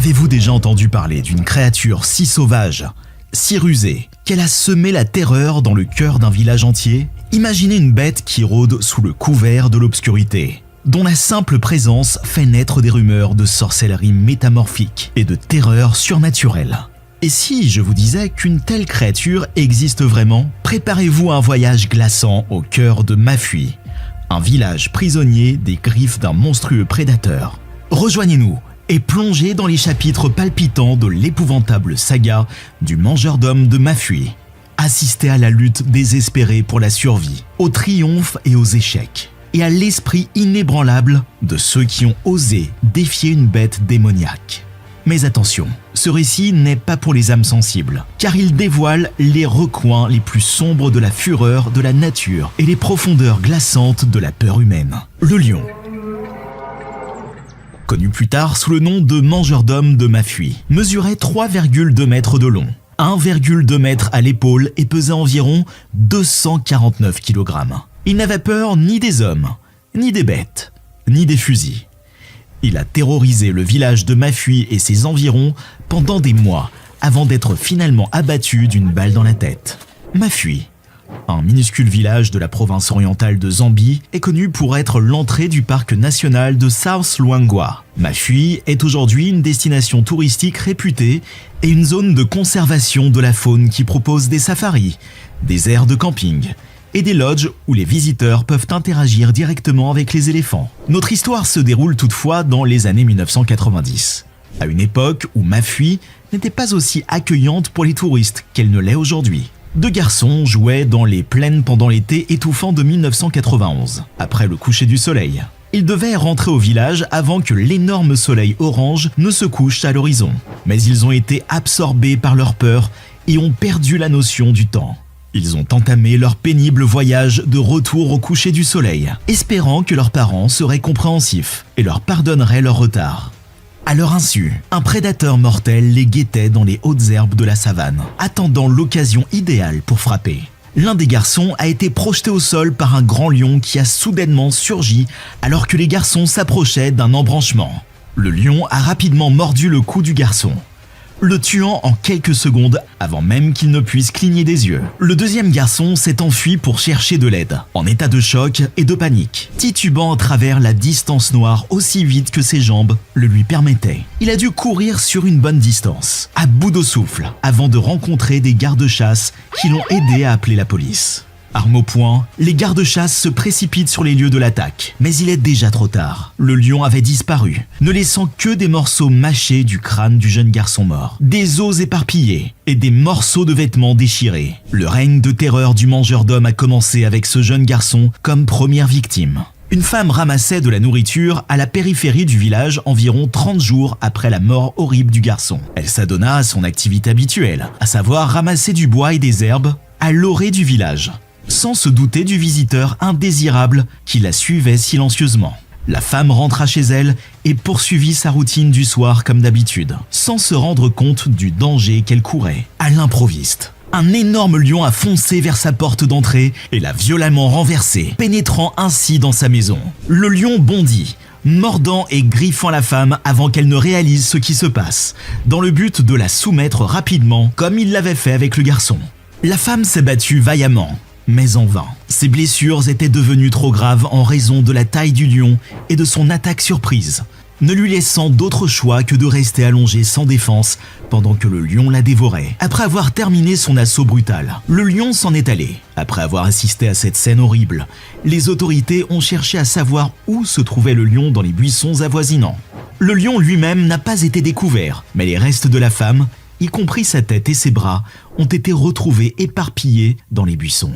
Avez-vous déjà entendu parler d'une créature si sauvage, si rusée, qu'elle a semé la terreur dans le cœur d'un village entier? Imaginez une bête qui rôde sous le couvert de l'obscurité, dont la simple présence fait naître des rumeurs de sorcellerie métamorphique et de terreur surnaturelle. Et si je vous disais qu'une telle créature existe vraiment, préparez-vous à un voyage glaçant au cœur de Mafui, un village prisonnier des griffes d'un monstrueux prédateur. Rejoignez-nous et plongez dans les chapitres palpitants de l'épouvantable saga du mangeur d'hommes de Mafui. Assistez à la lutte désespérée pour la survie, aux triomphes et aux échecs, et à l'esprit inébranlable de ceux qui ont osé défier une bête démoniaque. Mais attention, ce récit n'est pas pour les âmes sensibles, car il dévoile les recoins les plus sombres de la fureur de la nature et les profondeurs glaçantes de la peur humaine. Le lion. Connu plus tard sous le nom de mangeur d'hommes de Mafui, mesurait 3,2 mètres de long, 1,2 mètre à l'épaule et pesait environ 249 kg. Il n'avait peur ni des hommes, ni des bêtes, ni des fusils. Il a terrorisé le village de Mafui et ses environs pendant des mois avant d'être finalement abattu d'une balle dans la tête. Mafui, un minuscule village de la province orientale de Zambie, est connu pour être l'entrée du parc national de South Luangwa. Mafui est aujourd'hui une destination touristique réputée et une zone de conservation de la faune qui propose des safaris, des aires de camping et des lodges où les visiteurs peuvent interagir directement avec les éléphants. Notre histoire se déroule toutefois dans les années 1990, à une époque où Mafui n'était pas aussi accueillante pour les touristes qu'elle ne l'est aujourd'hui. Deux garçons jouaient dans les plaines pendant l'été étouffant de 1991, après le coucher du soleil. Ils devaient rentrer au village avant que l'énorme soleil orange ne se couche à l'horizon. Mais ils ont été absorbés par leur peur et ont perdu la notion du temps. Ils ont entamé leur pénible voyage de retour au coucher du soleil, espérant que leurs parents seraient compréhensifs et leur pardonneraient leur retard. À leur insu, un prédateur mortel les guettait dans les hautes herbes de la savane, attendant l'occasion idéale pour frapper. L'un des garçons a été projeté au sol par un grand lion qui a soudainement surgi alors que les garçons s'approchaient d'un embranchement. Le lion a rapidement mordu le cou du garçon, le tuant en quelques secondes avant même qu'il ne puisse cligner des yeux. Le deuxième garçon s'est enfui pour chercher de l'aide, en état de choc et de panique, titubant à travers la distance noire aussi vite que ses jambes le lui permettaient. Il a dû courir sur une bonne distance, à bout de souffle, avant de rencontrer des gardes-chasse qui l'ont aidé à appeler la police. Armes au poing, les gardes-chasse se précipitent sur les lieux de l'attaque. Mais il est déjà trop tard. Le lion avait disparu, ne laissant que des morceaux mâchés du crâne du jeune garçon mort, des os éparpillés et des morceaux de vêtements déchirés. Le règne de terreur du mangeur d'hommes a commencé avec ce jeune garçon comme première victime. Une femme ramassait de la nourriture à la périphérie du village environ 30 jours après la mort horrible du garçon. Elle s'adonna à son activité habituelle, à savoir ramasser du bois et des herbes à l'orée du village, sans se douter du visiteur indésirable qui la suivait silencieusement. La femme rentra chez elle et poursuivit sa routine du soir comme d'habitude, sans se rendre compte du danger qu'elle courait. À l'improviste, un énorme lion a foncé vers sa porte d'entrée et l'a violemment renversée, pénétrant ainsi dans sa maison. Le lion bondit, mordant et griffant la femme avant qu'elle ne réalise ce qui se passe, dans le but de la soumettre rapidement comme il l'avait fait avec le garçon. La femme s'est battue vaillamment, mais en vain. Ses blessures étaient devenues trop graves en raison de la taille du lion et de son attaque surprise, ne lui laissant d'autre choix que de rester allongée sans défense pendant que le lion la dévorait. Après avoir terminé son assaut brutal, le lion s'en est allé. Après avoir assisté à cette scène horrible, les autorités ont cherché à savoir où se trouvait le lion dans les buissons avoisinants. Le lion lui-même n'a pas été découvert, mais les restes de la femme, y compris sa tête et ses bras, ont été retrouvés éparpillés dans les buissons.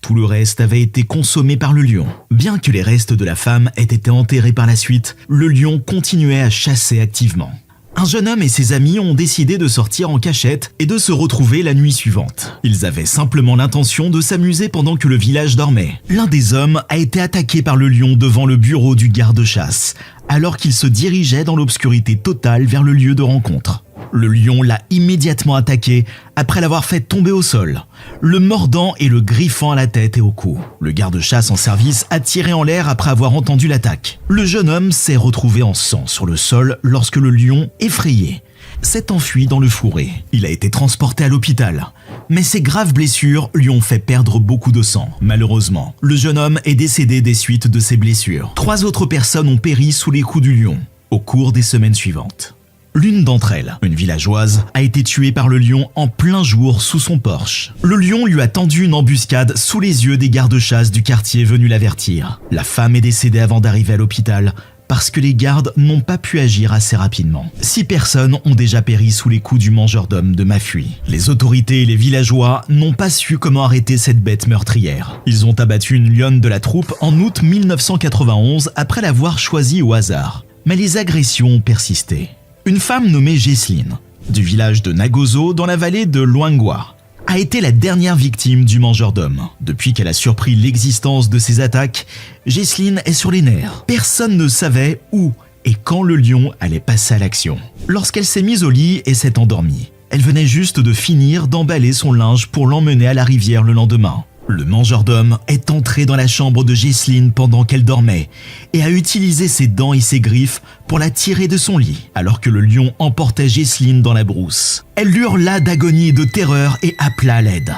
Tout le reste avait été consommé par le lion. Bien que les restes de la femme aient été enterrés par la suite, le lion continuait à chasser activement. Un jeune homme et ses amis ont décidé de sortir en cachette et de se retrouver la nuit suivante. Ils avaient simplement l'intention de s'amuser pendant que le village dormait. L'un des hommes a été attaqué par le lion devant le bureau du garde-chasse, alors qu'il se dirigeait dans l'obscurité totale vers le lieu de rencontre. Le lion l'a immédiatement attaqué après l'avoir fait tomber au sol, le mordant et le griffant à la tête et au cou. Le garde-chasse en service a tiré en l'air après avoir entendu l'attaque. Le jeune homme s'est retrouvé en sang sur le sol lorsque le lion, effrayé, s'est enfui dans le fourré. Il a été transporté à l'hôpital, mais ses graves blessures lui ont fait perdre beaucoup de sang. Malheureusement, le jeune homme est décédé des suites de ses blessures. 3 autres personnes ont péri sous les coups du lion au cours des semaines suivantes. L'une d'entre elles, une villageoise, a été tuée par le lion en plein jour sous son porche. Le lion lui a tendu une embuscade sous les yeux des gardes-chasse du quartier venus l'avertir. La femme est décédée avant d'arriver à l'hôpital parce que les gardes n'ont pas pu agir assez rapidement. 6 personnes ont déjà péri sous les coups du mangeur d'hommes de Mafui. Les autorités et les villageois n'ont pas su comment arrêter cette bête meurtrière. Ils ont abattu une lionne de la troupe en août 1991 après l'avoir choisie au hasard. Mais les agressions ont persisté. Une femme nommée Jesseline, du village de Nagozo dans la vallée de Luangwa, a été la dernière victime du mangeur d'hommes. Depuis qu'elle a surpris l'existence de ces attaques, Jesseline est sur les nerfs. Personne ne savait où et quand le lion allait passer à l'action. Lorsqu'elle s'est mise au lit et s'est endormie, elle venait juste de finir d'emballer son linge pour l'emmener à la rivière le lendemain. Le mangeur d'hommes est entré dans la chambre de Jesseline pendant qu'elle dormait et a utilisé ses dents et ses griffes pour la tirer de son lit, alors que le lion emportait Jesseline dans la brousse. Elle hurla d'agonie et de terreur et appela à l'aide.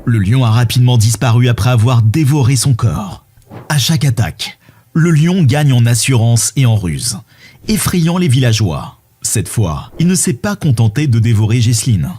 Le lion a rapidement disparu après avoir dévoré son corps. À chaque attaque, le lion gagne en assurance et en ruse, effrayant les villageois. Cette fois, il ne s'est pas contenté de dévorer Jesseline.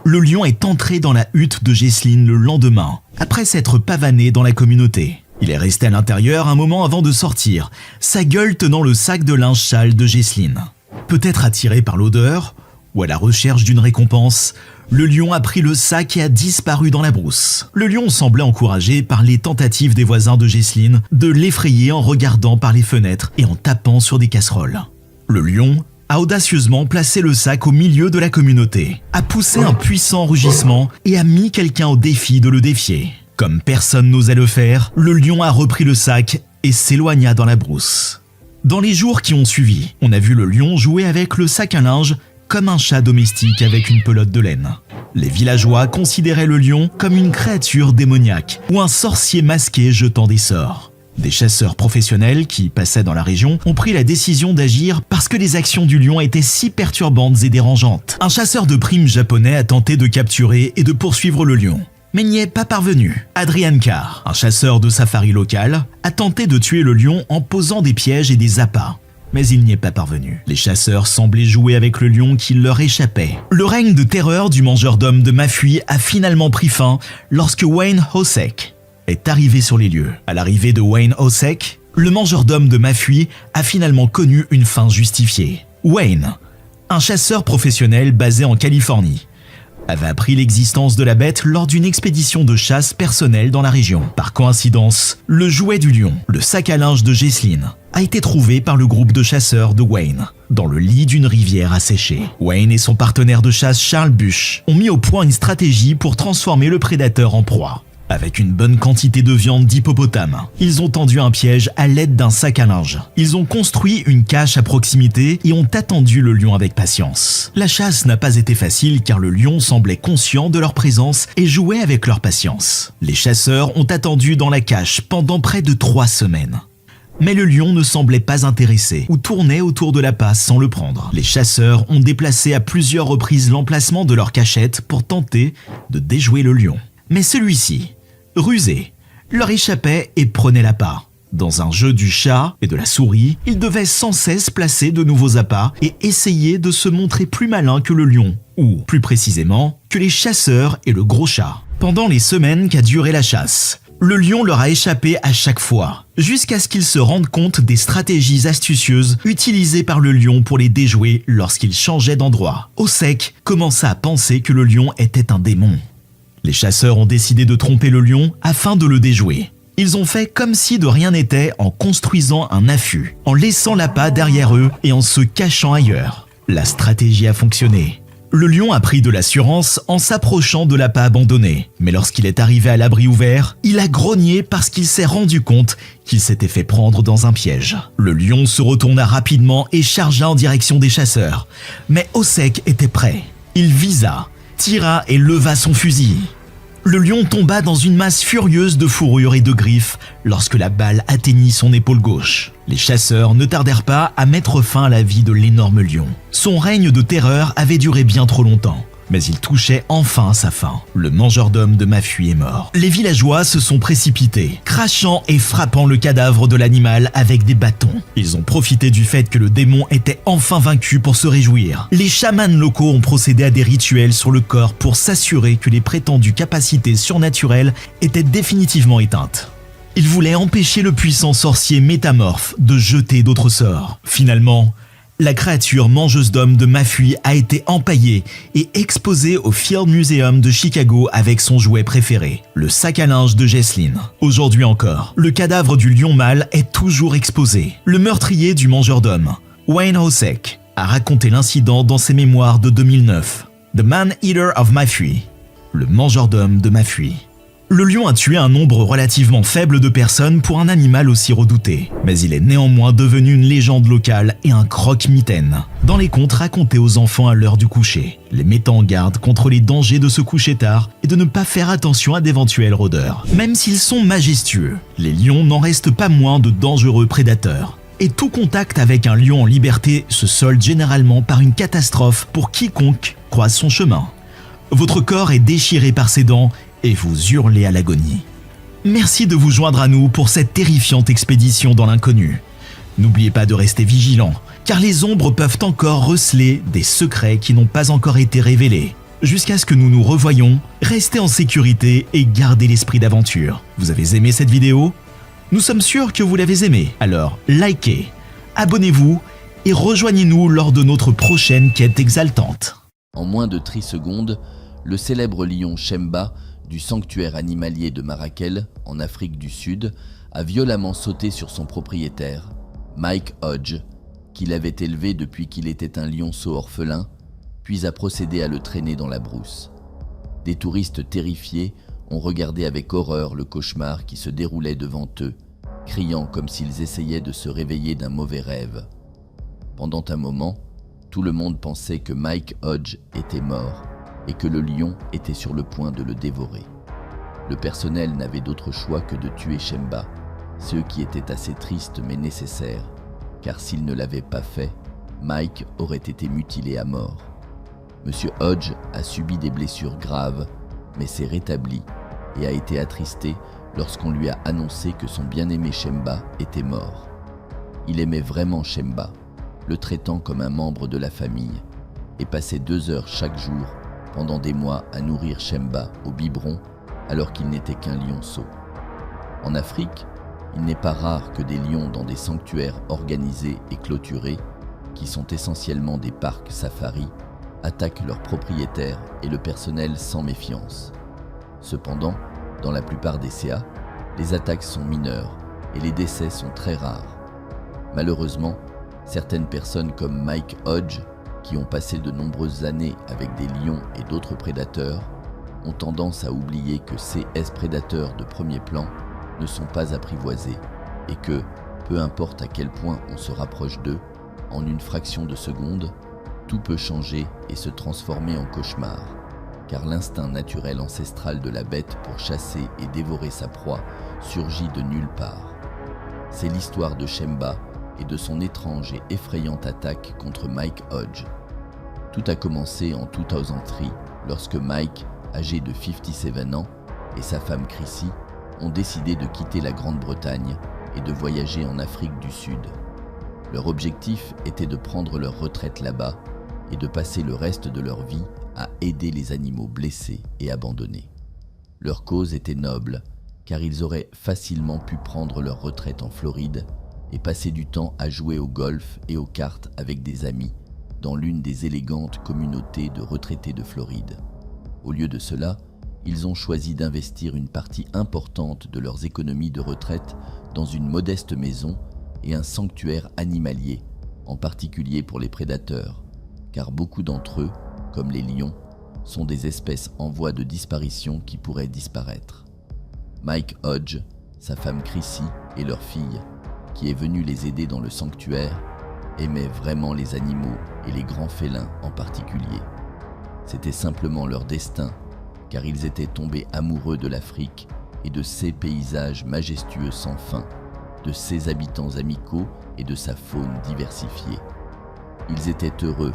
Le lion est entré dans la hutte de Jesseline le lendemain, après s'être pavané dans la communauté. Il est resté à l'intérieur un moment avant de sortir, sa gueule tenant le sac de linge sale de Jesseline. Peut-être attiré par l'odeur, ou à la recherche d'une récompense, le lion a pris le sac et a disparu dans la brousse. Le lion semblait encouragé par les tentatives des voisins de Jesseline de l'effrayer en regardant par les fenêtres et en tapant sur des casseroles. Le lion a audacieusement placé le sac au milieu de la communauté, a poussé un puissant rugissement et a mis quelqu'un au défi de le défier. Comme personne n'osait le faire, le lion a repris le sac et s'éloigna dans la brousse. Dans les jours qui ont suivi, on a vu le lion jouer avec le sac à linge comme un chat domestique avec une pelote de laine. Les villageois considéraient le lion comme une créature démoniaque ou un sorcier masqué jetant des sorts. Des chasseurs professionnels qui passaient dans la région ont pris la décision d'agir parce que les actions du lion étaient si perturbantes et dérangeantes. Un chasseur de primes japonais a tenté de capturer et de poursuivre le lion, mais n'y est pas parvenu. Adrian Carr, un chasseur de safari local, a tenté de tuer le lion en posant des pièges et des appâts, mais il n'y est pas parvenu. Les chasseurs semblaient jouer avec le lion qui leur échappait. Le règne de terreur du mangeur d'hommes de Mafui a finalement pris fin lorsque Wayne Hosek est arrivé sur les lieux. À l'arrivée de Wayne Hosek, le mangeur d'hommes de Mafui a finalement connu une fin justifiée. Wayne, un chasseur professionnel basé en Californie, avait appris l'existence de la bête lors d'une expédition de chasse personnelle dans la région. Par coïncidence, le jouet du lion, le sac à linge de Jesseline, a été trouvé par le groupe de chasseurs de Wayne, dans le lit d'une rivière asséchée. Wayne et son partenaire de chasse Charles Bush ont mis au point une stratégie pour transformer le prédateur en proie. Avec une bonne quantité de viande d'hippopotame, ils ont tendu un piège à l'aide d'un sac à linge. Ils ont construit une cache à proximité et ont attendu le lion avec patience. La chasse n'a pas été facile car le lion semblait conscient de leur présence et jouait avec leur patience. Les chasseurs ont attendu dans la cache pendant près de 3 semaines. Mais le lion ne semblait pas intéressé ou tournait autour de l'appât sans le prendre. Les chasseurs ont déplacé à plusieurs reprises l'emplacement de leur cachette pour tenter de déjouer le lion. Mais celui-ci, rusé, leur échappait et prenait l'appât. Dans un jeu du chat et de la souris, ils devaient sans cesse placer de nouveaux appâts et essayer de se montrer plus malins que le lion, ou plus précisément, que les chasseurs et le gros chat. Pendant les semaines qu'a duré la chasse, le lion leur a échappé à chaque fois, jusqu'à ce qu'ils se rendent compte des stratégies astucieuses utilisées par le lion pour les déjouer lorsqu'ils changeaient d'endroit. Hosek commença à penser que le lion était un démon. Les chasseurs ont décidé de tromper le lion afin de le déjouer. Ils ont fait comme si de rien n'était en construisant un affût, en laissant l'appât derrière eux et en se cachant ailleurs. La stratégie a fonctionné. Le lion a pris de l'assurance en s'approchant de l'appât abandonné, mais lorsqu'il est arrivé à l'abri ouvert, il a grogné parce qu'il s'est rendu compte qu'il s'était fait prendre dans un piège. Le lion se retourna rapidement et chargea en direction des chasseurs, mais Osek était prêt. Il visa, tira et leva son fusil. Le lion tomba dans une masse furieuse de fourrure et de griffes lorsque la balle atteignit son épaule gauche. Les chasseurs ne tardèrent pas à mettre fin à la vie de l'énorme lion. Son règne de terreur avait duré bien trop longtemps, mais il touchait enfin à sa fin. Le mangeur d'hommes de Mafui est mort. Les villageois se sont précipités, crachant et frappant le cadavre de l'animal avec des bâtons. Ils ont profité du fait que le démon était enfin vaincu pour se réjouir. Les chamans locaux ont procédé à des rituels sur le corps pour s'assurer que les prétendues capacités surnaturelles étaient définitivement éteintes. Ils voulaient empêcher le puissant sorcier métamorphe de jeter d'autres sorts. Finalement, la créature mangeuse d'hommes de Mafui a été empaillée et exposée au Field Museum de Chicago avec son jouet préféré, le sac à linge de Jesslyn. Aujourd'hui encore, le cadavre du lion mâle est toujours exposé. Le meurtrier du mangeur d'hommes, Wayne Osek, a raconté l'incident dans ses mémoires de 2009. The Man-Eater of Mafui, le mangeur d'hommes de Mafui. Le lion a tué un nombre relativement faible de personnes pour un animal aussi redouté, mais il est néanmoins devenu une légende locale et un croque-mitaine dans les contes racontés aux enfants à l'heure du coucher, les mettant en garde contre les dangers de se coucher tard et de ne pas faire attention à d'éventuels rôdeurs. Même s'ils sont majestueux, les lions n'en restent pas moins de dangereux prédateurs. Et tout contact avec un lion en liberté se solde généralement par une catastrophe pour quiconque croise son chemin. Votre corps est déchiré par ses dents et vous hurlez à l'agonie. Merci de vous joindre à nous pour cette terrifiante expédition dans l'inconnu. N'oubliez pas de rester vigilant, car les ombres peuvent encore receler des secrets qui n'ont pas encore été révélés. Jusqu'à ce que nous nous revoyions, restez en sécurité et gardez l'esprit d'aventure. Vous avez aimé cette vidéo ? Nous sommes sûrs que vous l'avez aimée, alors likez, abonnez-vous et rejoignez-nous lors de notre prochaine quête exaltante. En moins de 3 secondes, le célèbre lion Shemba du sanctuaire animalier de Marakel, en Afrique du Sud, a violemment sauté sur son propriétaire, Mike Hodge, qu'il avait élevé depuis qu'il était un lionceau orphelin, puis a procédé à le traîner dans la brousse. Des touristes terrifiés ont regardé avec horreur le cauchemar qui se déroulait devant eux, criant comme s'ils essayaient de se réveiller d'un mauvais rêve. Pendant un moment, tout le monde pensait que Mike Hodge était mort, et que le lion était sur le point de le dévorer. Le personnel n'avait d'autre choix que de tuer Shemba, ce qui était assez triste mais nécessaire, car s'il ne l'avait pas fait, Mike aurait été mutilé à mort. Monsieur Hodge a subi des blessures graves, mais s'est rétabli et a été attristé lorsqu'on lui a annoncé que son bien-aimé Shemba était mort. Il aimait vraiment Shemba, le traitant comme un membre de la famille, et passait 2 heures chaque jour pendant des mois à nourrir Shemba au biberon alors qu'il n'était qu'un lionceau. En Afrique, il n'est pas rare que des lions dans des sanctuaires organisés et clôturés, qui sont essentiellement des parcs safari, attaquent leurs propriétaires et le personnel sans méfiance. Cependant, dans la plupart des CA, les attaques sont mineures et les décès sont très rares. Malheureusement, certaines personnes comme Mike Hodge, qui ont passé de nombreuses années avec des lions et d'autres prédateurs, ont tendance à oublier que ces prédateurs de premier plan ne sont pas apprivoisés et que, peu importe à quel point on se rapproche d'eux, en une fraction de seconde, tout peut changer et se transformer en cauchemar, car l'instinct naturel ancestral de la bête pour chasser et dévorer sa proie surgit de nulle part. C'est l'histoire de Shemba et de son étrange et effrayante attaque contre Mike Hodge. Tout a commencé en 2003 lorsque Mike, âgé de 57 ans, et sa femme Chrissy ont décidé de quitter la Grande-Bretagne et de voyager en Afrique du Sud. Leur objectif était de prendre leur retraite là-bas et de passer le reste de leur vie à aider les animaux blessés et abandonnés. Leur cause était noble, car ils auraient facilement pu prendre leur retraite en Floride et passer du temps à jouer au golf et aux cartes avec des amis dans l'une des élégantes communautés de retraités de Floride. Au lieu de cela, ils ont choisi d'investir une partie importante de leurs économies de retraite dans une modeste maison et un sanctuaire animalier, en particulier pour les prédateurs, car beaucoup d'entre eux comme les lions, sont des espèces en voie de disparition qui pourraient disparaître. Mike Hodge, sa femme Chrissy et leur fille, qui est venue les aider dans le sanctuaire, aimaient vraiment les animaux et les grands félins en particulier. C'était simplement leur destin, car ils étaient tombés amoureux de l'Afrique et de ses paysages majestueux sans fin, de ses habitants amicaux et de sa faune diversifiée. Ils étaient heureux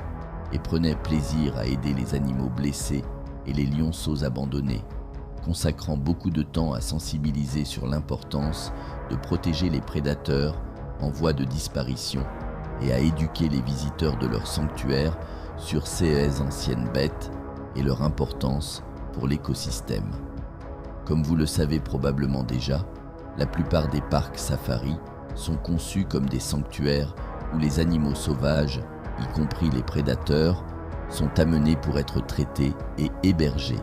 et prenaient plaisir à aider les animaux blessés et les lionceaux abandonnés, consacrant beaucoup de temps à sensibiliser sur l'importance de protéger les prédateurs en voie de disparition et à éduquer les visiteurs de leur sanctuaire sur ces anciennes bêtes et leur importance pour l'écosystème. Comme vous le savez probablement déjà, la plupart des parcs safari sont conçus comme des sanctuaires où les animaux sauvages, y compris les prédateurs, sont amenés pour être traités et hébergés.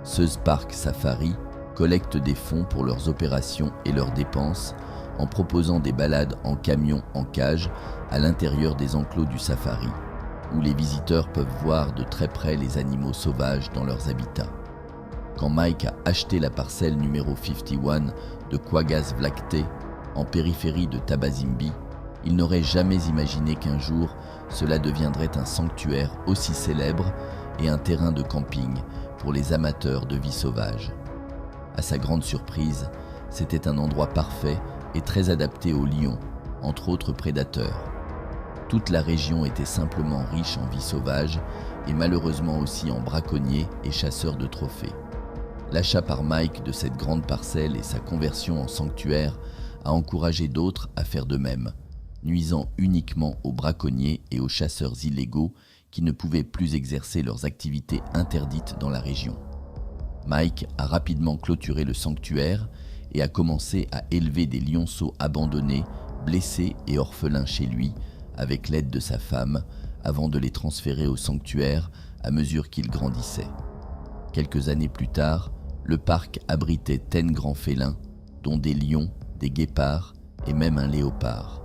Ces parcs safari collectent des fonds pour leurs opérations et leurs dépenses en proposant des balades en camion en cage à l'intérieur des enclos du safari, où les visiteurs peuvent voir de très près les animaux sauvages dans leurs habitats. Quand Mike a acheté la parcelle numéro 51 de Kwagas Vlakte, en périphérie de Tabazimbi, il n'aurait jamais imaginé qu'un jour, cela deviendrait un sanctuaire aussi célèbre et un terrain de camping pour les amateurs de vie sauvage. À sa grande surprise, c'était un endroit parfait et très adapté aux lions, entre autres prédateurs. Toute la région était simplement riche en vie sauvage et malheureusement aussi en braconniers et chasseurs de trophées. L'achat par Mike de cette grande parcelle et sa conversion en sanctuaire a encouragé d'autres à faire de même, nuisant uniquement aux braconniers et aux chasseurs illégaux qui ne pouvaient plus exercer leurs activités interdites dans la région. Mike a rapidement clôturé le sanctuaire et a commencé à élever des lionceaux abandonnés, blessés et orphelins chez lui, avec l'aide de sa femme, avant de les transférer au sanctuaire à mesure qu'ils grandissaient. Quelques années plus tard, le parc abritait 10 grands félins, dont des lions, des guépards et même un léopard.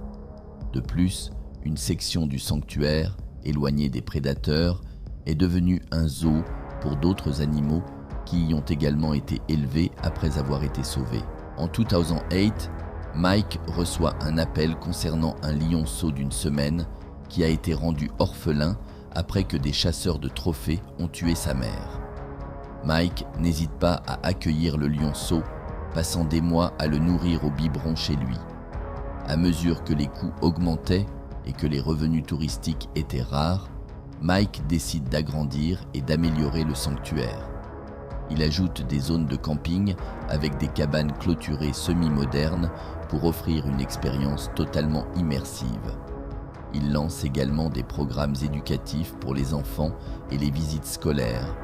De plus, une section du sanctuaire, éloignée des prédateurs, est devenue un zoo pour d'autres animaux qui y ont également été élevés après avoir été sauvés. En 2008, Mike reçoit un appel concernant un lionceau d'une semaine qui a été rendu orphelin après que des chasseurs de trophées ont tué sa mère. Mike n'hésite pas à accueillir le lionceau, passant des mois à le nourrir au biberon chez lui. À mesure que les coûts augmentaient et que les revenus touristiques étaient rares, Mike décide d'agrandir et d'améliorer le sanctuaire. Il ajoute des zones de camping avec des cabanes clôturées semi-modernes pour offrir une expérience totalement immersive. Il lance également des programmes éducatifs pour les enfants et les visites scolaires,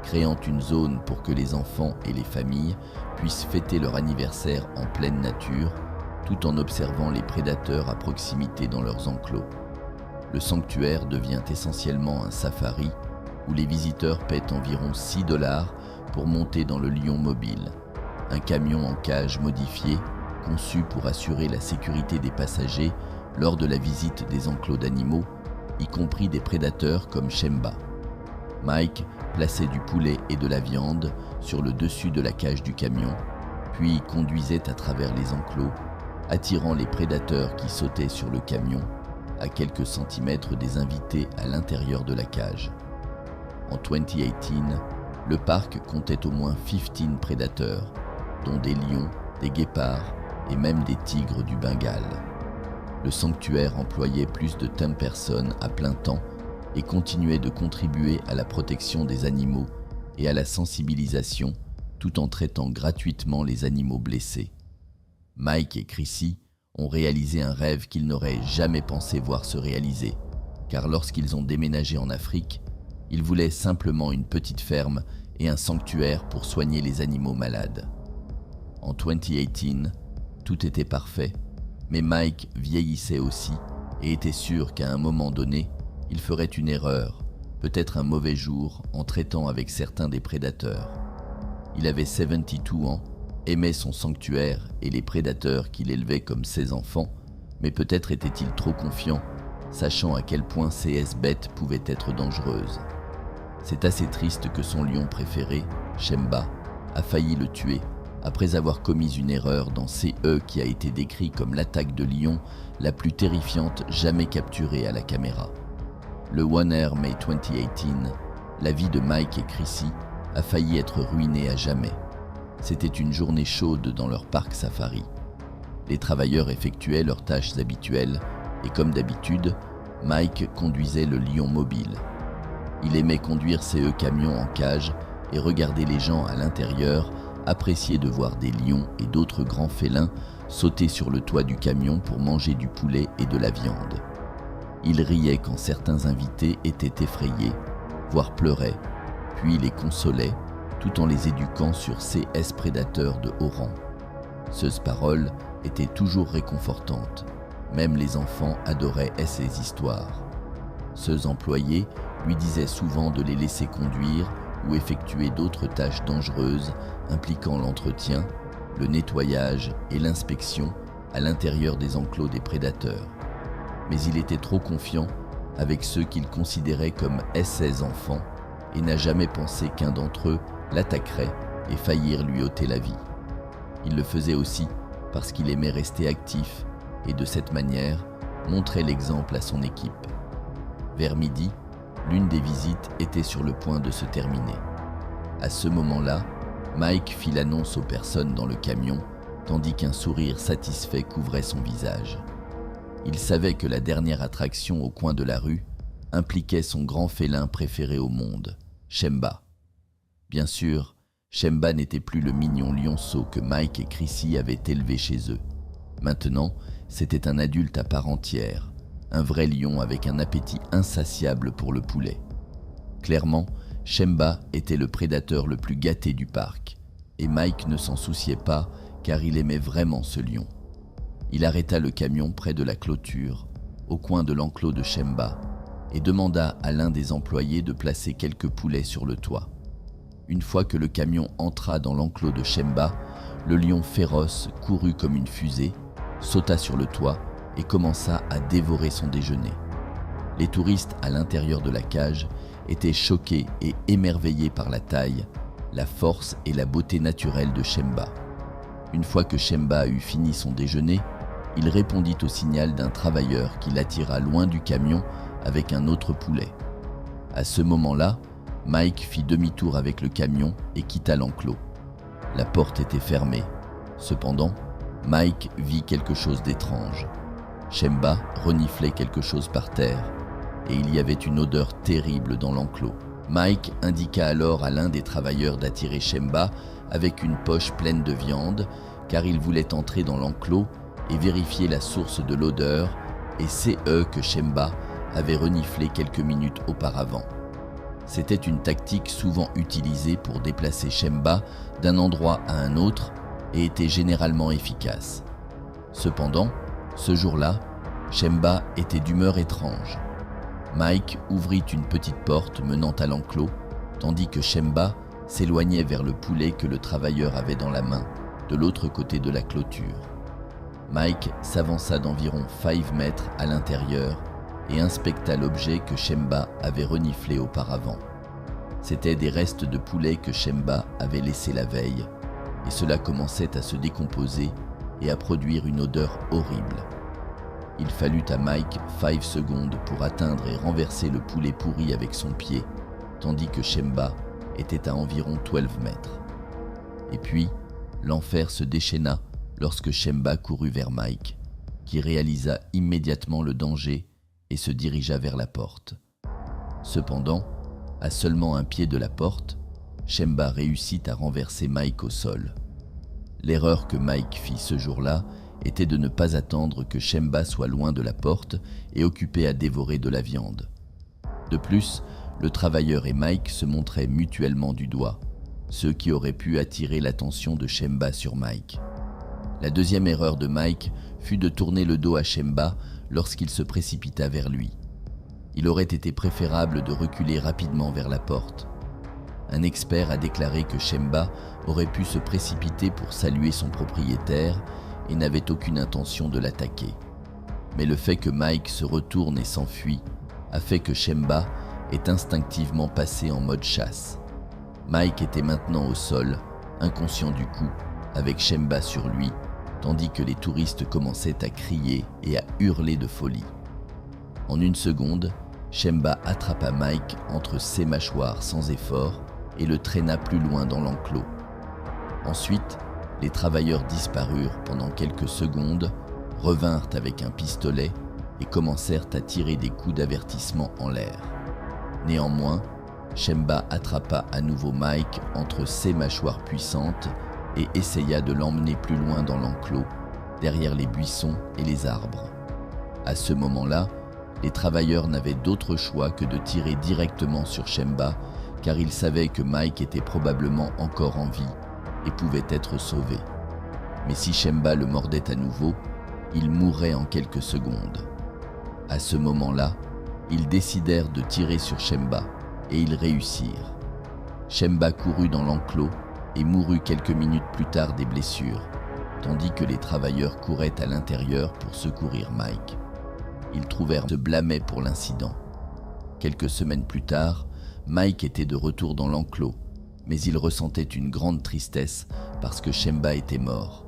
créant une zone pour que les enfants et les familles puissent fêter leur anniversaire en pleine nature, tout en observant les prédateurs à proximité dans leurs enclos. Le sanctuaire devient essentiellement un safari où les visiteurs paient environ $6 pour monter dans le lion mobile, un camion en cage modifié conçu pour assurer la sécurité des passagers lors de la visite des enclos d'animaux, y compris des prédateurs comme Shemba. Mike plaçait du poulet et de la viande sur le dessus de la cage du camion, puis conduisait à travers les enclos, attirant les prédateurs qui sautaient sur le camion à quelques centimètres des invités à l'intérieur de la cage. En 2018, le parc comptait au moins 15 prédateurs, dont des lions, des guépards et même des tigres du Bengale. Le sanctuaire employait plus de 10 personnes à plein temps et continuait de contribuer à la protection des animaux et à la sensibilisation tout en traitant gratuitement les animaux blessés. Mike et Chrissy ont réalisé un rêve qu'ils n'auraient jamais pensé voir se réaliser, car lorsqu'ils ont déménagé en Afrique, ils voulaient simplement une petite ferme et un sanctuaire pour soigner les animaux malades. En 2018, tout était parfait, mais Mike vieillissait aussi et était sûr qu'à un moment donné, il ferait une erreur, peut-être un mauvais jour en traitant avec certains des prédateurs. Il avait 72 ans, aimait son sanctuaire et les prédateurs qu'il élevait comme ses enfants, mais peut-être était-il trop confiant, sachant à quel point ces bêtes pouvaient être dangereuses. C'est assez triste que son lion préféré, Shemba, a failli le tuer après avoir commis une erreur dans CE qui a été décrit comme l'attaque de lion la plus terrifiante jamais capturée à la caméra. Le One Air May 2018, la vie de Mike et Chrissy a failli être ruinée à jamais. C'était une journée chaude dans leur parc safari. Les travailleurs effectuaient leurs tâches habituelles et comme d'habitude, Mike conduisait le lion mobile. Il aimait conduire ses camions en cage et regarder les gens à l'intérieur apprécier de voir des lions et d'autres grands félins sauter sur le toit du camion pour manger du poulet et de la viande. Il riait quand certains invités étaient effrayés, voire pleuraient, puis les consolait tout en les éduquant sur CS prédateurs de haut rang. Ces paroles étaient toujours réconfortantes, même les enfants adoraient ces histoires. Ces employés lui disaient souvent de les laisser conduire ou effectuer d'autres tâches dangereuses impliquant l'entretien, le nettoyage et l'inspection à l'intérieur des enclos des prédateurs. Mais il était trop confiant avec ceux qu'il considérait comme ses enfants et n'a jamais pensé qu'un d'entre eux l'attaquerait et faillir lui ôter la vie. Il le faisait aussi parce qu'il aimait rester actif et de cette manière montrer l'exemple à son équipe. Vers midi, l'une des visites était sur le point de se terminer. À ce moment-là, Mike fit l'annonce aux personnes dans le camion, tandis qu'un sourire satisfait couvrait son visage. Il savait que la dernière attraction au coin de la rue impliquait son grand félin préféré au monde, Shemba. Bien sûr, Shemba n'était plus le mignon lionceau que Mike et Chrissy avaient élevé chez eux. Maintenant, c'était un adulte à part entière, un vrai lion avec un appétit insatiable pour le poulet. Clairement, Shemba était le prédateur le plus gâté du parc, et Mike ne s'en souciait pas car il aimait vraiment ce lion. Il arrêta le camion près de la clôture, au coin de l'enclos de Shemba, et demanda à l'un des employés de placer quelques poulets sur le toit. Une fois que le camion entra dans l'enclos de Shemba, le lion féroce courut comme une fusée, sauta sur le toit et commença à dévorer son déjeuner. Les touristes à l'intérieur de la cage étaient choqués et émerveillés par la taille, la force et la beauté naturelle de Shemba. Une fois que Shemba eut fini son déjeuner, il répondit au signal d'un travailleur qui l'attira loin du camion avec un autre poulet. À ce moment-là, Mike fit demi-tour avec le camion et quitta l'enclos. La porte était fermée. Cependant, Mike vit quelque chose d'étrange. Shemba reniflait quelque chose par terre et il y avait une odeur terrible dans l'enclos. Mike indiqua alors à l'un des travailleurs d'attirer Shemba avec une poche pleine de viande car il voulait entrer dans l'enclos et vérifier la source de l'odeur et c'est eux que Shemba avait reniflé quelques minutes auparavant. C'était une tactique souvent utilisée pour déplacer Shemba d'un endroit à un autre et était généralement efficace. Cependant, ce jour-là, Shemba était d'humeur étrange. Mike ouvrit une petite porte menant à l'enclos, tandis que Shemba s'éloignait vers le poulet que le travailleur avait dans la main, de l'autre côté de la clôture. Mike s'avança d'environ 5 mètres à l'intérieur et inspecta l'objet que Shemba avait reniflé auparavant. C'étaient des restes de poulet que Shemba avait laissés la veille, et cela commençait à se décomposer et à produire une odeur horrible. Il fallut à Mike 5 secondes pour atteindre et renverser le poulet pourri avec son pied, tandis que Shemba était à environ 12 mètres. Et puis, l'enfer se déchaîna lorsque Shemba courut vers Mike, qui réalisa immédiatement le danger et se dirigea vers la porte. Cependant, à seulement un pied de la porte, Shemba réussit à renverser Mike au sol. L'erreur que Mike fit ce jour-là était de ne pas attendre que Shemba soit loin de la porte et occupé à dévorer de la viande. De plus, le travailleur et Mike se montraient mutuellement du doigt, ce qui aurait pu attirer l'attention de Shemba sur Mike. La deuxième erreur de Mike fut de tourner le dos à Shemba lorsqu'il se précipita vers lui. Il aurait été préférable de reculer rapidement vers la porte. Un expert a déclaré que Shemba aurait pu se précipiter pour saluer son propriétaire et n'avait aucune intention de l'attaquer. Mais le fait que Mike se retourne et s'enfuit a fait que Shemba est instinctivement passé en mode chasse. Mike était maintenant au sol, inconscient du coup, avec Shemba sur lui, tandis que les touristes commençaient à crier et à hurler de folie. En une seconde, Shemba attrapa Mike entre ses mâchoires sans effort et le traîna plus loin dans l'enclos. Ensuite, les travailleurs disparurent pendant quelques secondes, revinrent avec un pistolet et commencèrent à tirer des coups d'avertissement en l'air. Néanmoins, Shemba attrapa à nouveau Mike entre ses mâchoires puissantes et essaya de l'emmener plus loin dans l'enclos, derrière les buissons et les arbres. À ce moment-là, les travailleurs n'avaient d'autre choix que de tirer directement sur Shemba, car ils savaient que Mike était probablement encore en vie et pouvait être sauvé. Mais si Shemba le mordait à nouveau, il mourrait en quelques secondes. À ce moment-là, ils décidèrent de tirer sur Shemba et ils réussirent. Shemba courut dans l'enclos et mourut quelques minutes plus tard des blessures, tandis que les travailleurs couraient à l'intérieur pour secourir Mike. Ils trouvèrent se blâmer pour l'incident. Quelques semaines plus tard, Mike était de retour dans l'enclos, mais il ressentait une grande tristesse parce que Shemba était mort.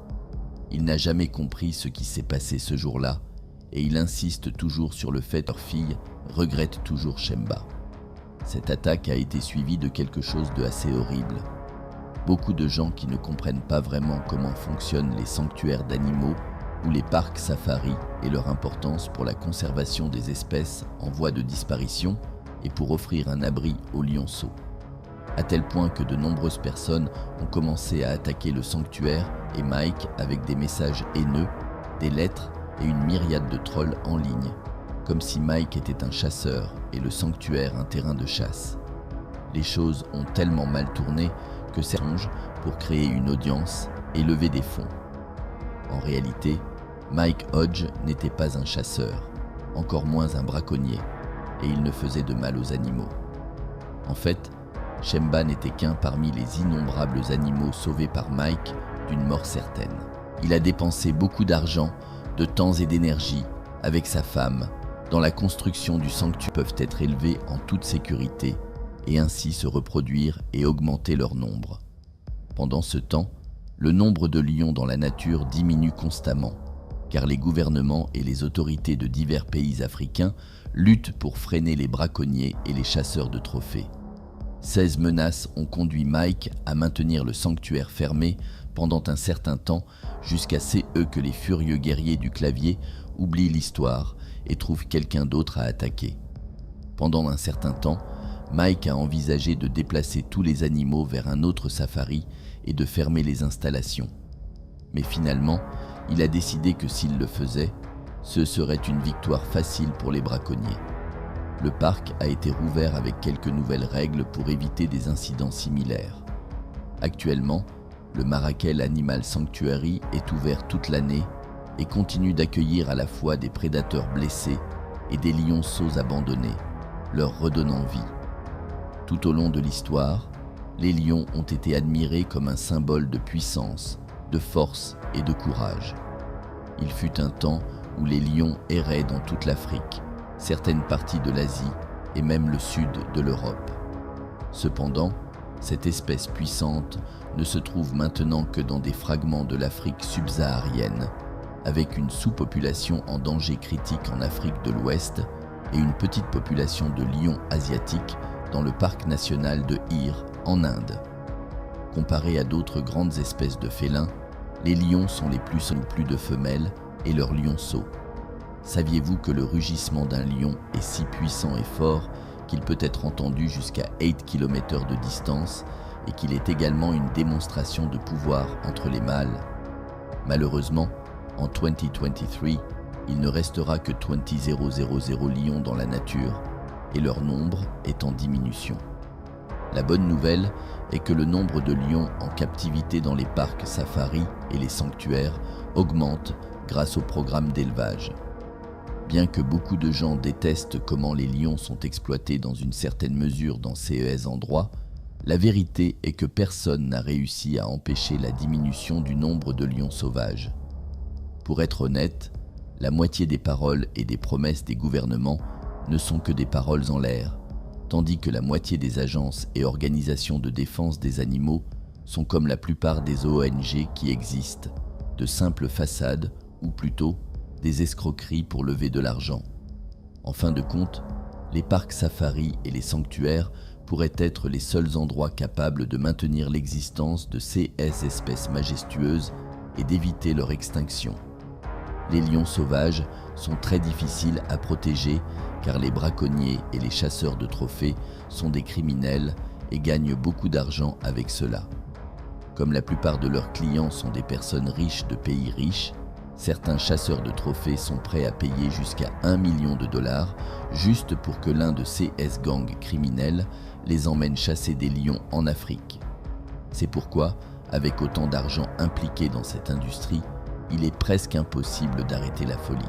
Il n'a jamais compris ce qui s'est passé ce jour-là et il insiste toujours sur le fait que leur fille regrette toujours Shemba. Cette attaque a été suivie de quelque chose de assez horrible. Beaucoup de gens qui ne comprennent pas vraiment comment fonctionnent les sanctuaires d'animaux ou les parcs safari et leur importance pour la conservation des espèces en voie de disparition et pour offrir un abri aux lionceaux. À tel point que de nombreuses personnes ont commencé à attaquer le sanctuaire et Mike avec des messages haineux, des lettres et une myriade de trolls en ligne, comme si Mike était un chasseur et le sanctuaire un terrain de chasse. Les choses ont tellement mal tourné que c'est songe pour créer une audience et lever des fonds. En réalité, Mike Hodge n'était pas un chasseur, encore moins un braconnier, et il ne faisait de mal aux animaux. En fait, Shemba n'était qu'un parmi les innombrables animaux sauvés par Mike d'une mort certaine. Il a dépensé beaucoup d'argent, de temps et d'énergie avec sa femme dans la construction du sanctuaire peuvent être élevés en toute sécurité et ainsi se reproduire et augmenter leur nombre. Pendant ce temps, le nombre de lions dans la nature diminue constamment, car les gouvernements et les autorités de divers pays africains luttent pour freiner les braconniers et les chasseurs de trophées. 16 menaces ont conduit Mike à maintenir le sanctuaire fermé pendant un certain temps jusqu'à ce que les furieux guerriers du clavier oublient l'histoire et trouvent quelqu'un d'autre à attaquer. Pendant un certain temps, Mike a envisagé de déplacer tous les animaux vers un autre safari et de fermer les installations. Mais finalement, il a décidé que s'il le faisait, ce serait une victoire facile pour les braconniers. Le parc a été rouvert avec quelques nouvelles règles pour éviter des incidents similaires. Actuellement, le Marrakech Animal Sanctuary est ouvert toute l'année et continue d'accueillir à la fois des prédateurs blessés et des lionceaux abandonnés, leur redonnant vie. Tout au long de l'histoire, les lions ont été admirés comme un symbole de puissance, de force et de courage. Il fut un temps où les lions erraient dans toute l'Afrique, certaines parties de l'Asie et même le sud de l'Europe. Cependant, cette espèce puissante ne se trouve maintenant que dans des fragments de l'Afrique subsaharienne, avec une sous-population en danger critique en Afrique de l'Ouest et une petite population de lions asiatiques dans le parc national de Hir en Inde. Comparés à d'autres grandes espèces de félins, les lions sont les plus de femelles et leurs lionceaux. Saviez-vous que le rugissement d'un lion est si puissant et fort qu'il peut être entendu jusqu'à 8 km de distance et qu'il est également une démonstration de pouvoir entre les mâles? Malheureusement, en 2023, il ne restera que 20,000 lions dans la nature et leur nombre est en diminution. La bonne nouvelle est que le nombre de lions en captivité dans les parcs safari et les sanctuaires augmente grâce au programme d'élevage. Bien que beaucoup de gens détestent comment les lions sont exploités dans une certaine mesure dans ces endroits, la vérité est que personne n'a réussi à empêcher la diminution du nombre de lions sauvages. Pour être honnête, la moitié des paroles et des promesses des gouvernements ne sont que des paroles en l'air, tandis que la moitié des agences et organisations de défense des animaux sont comme la plupart des ONG qui existent, de simples façades ou plutôt des escroqueries pour lever de l'argent. En fin de compte, les parcs safari et les sanctuaires pourraient être les seuls endroits capables de maintenir l'existence de ces espèces majestueuses et d'éviter leur extinction. Les lions sauvages sont très difficiles à protéger car les braconniers et les chasseurs de trophées sont des criminels et gagnent beaucoup d'argent avec cela. Comme la plupart de leurs clients sont des personnes riches de pays riches, certains chasseurs de trophées sont prêts à payer jusqu'à $1 million juste pour que l'un de ces gangs criminels les emmène chasser des lions en Afrique. C'est pourquoi, avec autant d'argent impliqué dans cette industrie, il est presque impossible d'arrêter la folie.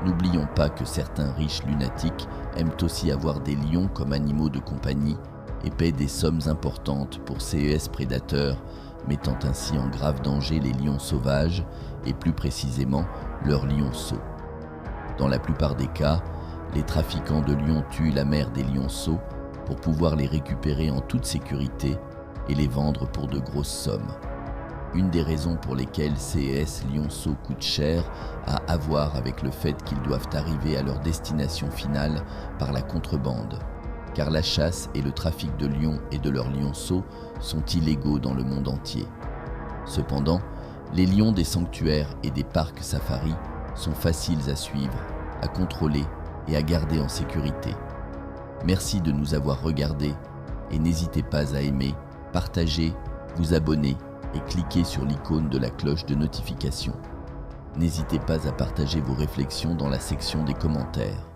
N'oublions pas que certains riches lunatiques aiment aussi avoir des lions comme animaux de compagnie et paient des sommes importantes pour ces prédateurs, mettant ainsi en grave danger les lions sauvages et plus précisément leurs lionceaux. Dans la plupart des cas, les trafiquants de lions tuent la mère des lionceaux pour pouvoir les récupérer en toute sécurité et les vendre pour de grosses sommes. Une des raisons pour lesquelles ces lionceaux coûtent cher a à voir avec le fait qu'ils doivent arriver à leur destination finale par la contrebande, car la chasse et le trafic de lions et de leurs lionceaux sont illégaux dans le monde entier. Cependant, les lions des sanctuaires et des parcs safari sont faciles à suivre, à contrôler et à garder en sécurité. Merci de nous avoir regardés et n'hésitez pas à aimer, partager, vous abonner et cliquer sur l'icône de la cloche de notification. N'hésitez pas à partager vos réflexions dans la section des commentaires.